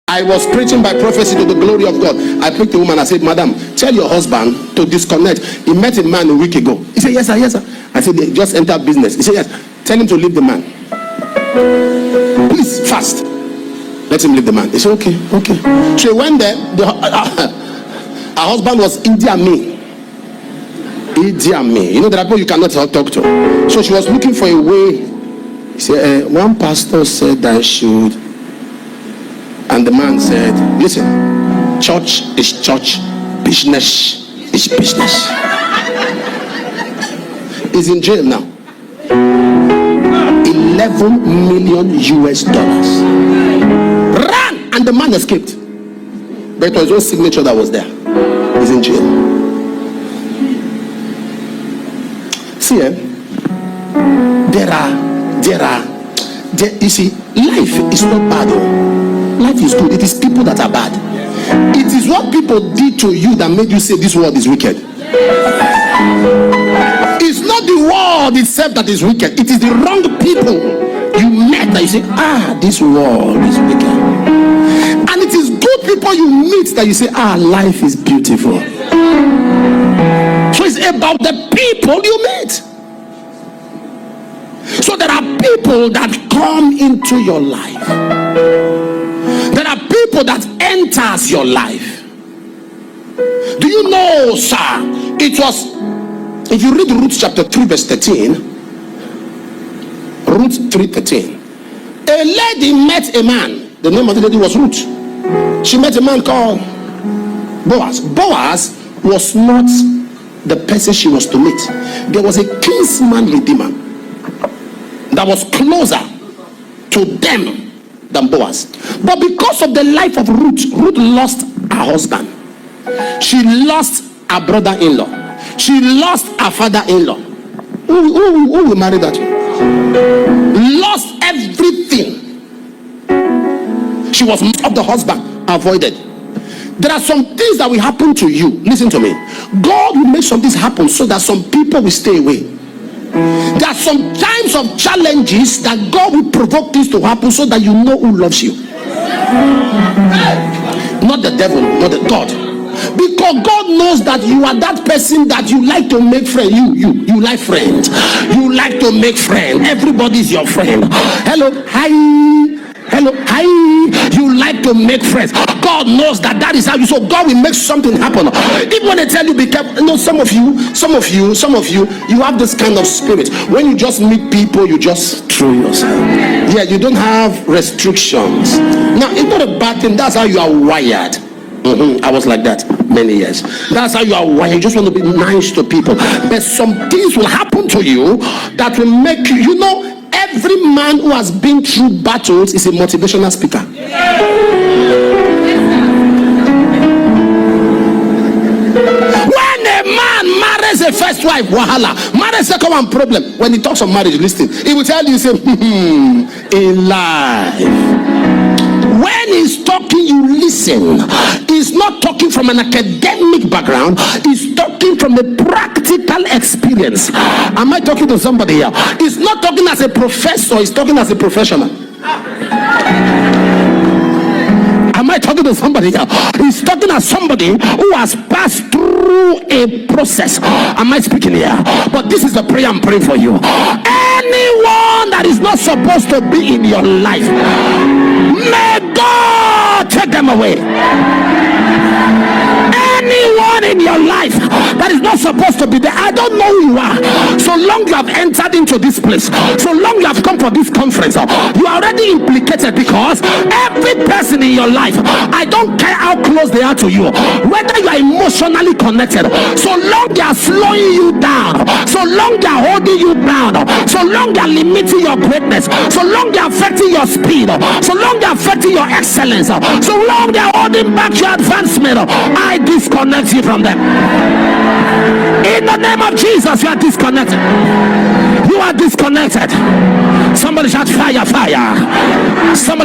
I was preaching by prophecy to the glory of God. I picked a woman. I said, Madam, tell your husband to disconnect. He met a man a week ago. He said, yes, sir, yes, sir. I said, they just enter business. He said, yes. Tell him to leave the man. Please, fast. Let him leave the man. He said, okay, okay. So he went there. Her husband was Idi Amin. Idi Amin. You know, there are people you cannot talk to. So she was looking for a way. He said, one pastor said I should. And the man said, listen, church is church, business is business. He's in jail now. $11 million. Ran! And the man escaped. But it was his signature that was there. He's in jail. See, you see, life is not bad. Life is good. It is people that are bad. It is what people did to you that made you say this world is wicked. It's not the world itself that is wicked. It is the wrong people you met that you say, this world is wicked. And it is good people you meet that you say, life is beautiful. So it's about the people you meet. So there are people that come into your life. There are people that enters your life. Do you know, sir? It was, if you read Ruth chapter 3 verse 13, Ruth 3:13, a lady met a man. The name of the lady was Ruth. She met a man called Boaz. Boaz was not the person she was to meet. There was a kinsman redeemer that was closer to them than Boaz. But because of the life of Ruth, Ruth lost her husband. She lost her brother-in-law. She lost her father-in-law. Who will marry that? Lost everything. She was of the husband avoided. There are some things that will happen to you. Listen to me. God will make some things happen so that some people will stay away. There are some times of challenges that God will provoke things to happen so that you know who loves you. Not the devil, not the God. Because God knows that you are that person that you like to make friends. You like friends. You like to make friends. Everybody is your friend. Hello, hi. Hello, hi. You like to make friends. God knows that is how you. So God will make something happen. Even when they tell you be careful, you know, some of you, you have this kind of spirit. When you just meet people, you just throw yourself. Yeah, you don't have restrictions. Now, it's not a bad thing. That's how you are wired. I was like that many years. That's how you are wired. You just want to be nice to people. But some things will happen to you that will make you, you know, every man who has been through battles is a motivational speaker. When a man marries a first wife, wahala. Marries second one, problem. When he talks of marriage, listen. He will tell you, say, in life. When he's talking, you listen. He's not talking from an academic background. He's talking from a practical experience. Am I talking to somebody here? He's not talking as a professor. He's talking as a professional. Am I talking to somebody here? He's talking as somebody who has passed through a process. Am I speaking here? But this is the prayer I'm praying for you. Anyone that is not supposed to be in your life, may God take them away. Anyone in your life that is not supposed to be there, I don't know who you are. So long you have entered into this place, so long you have come for this conference, you are already implicated, because every person in your life, I don't care how close they are to you, whether you are emotionally connected, so long they are slowing you down, so long they are holding you down, so long they are limiting your greatness, so long they are affecting your speed, so long they are affecting your excellence, so long they are holding back your advancement, I disconnect you from them. In the name of Jesus, you are disconnected. You are disconnected. Somebody shout fire, fire. Somebody shout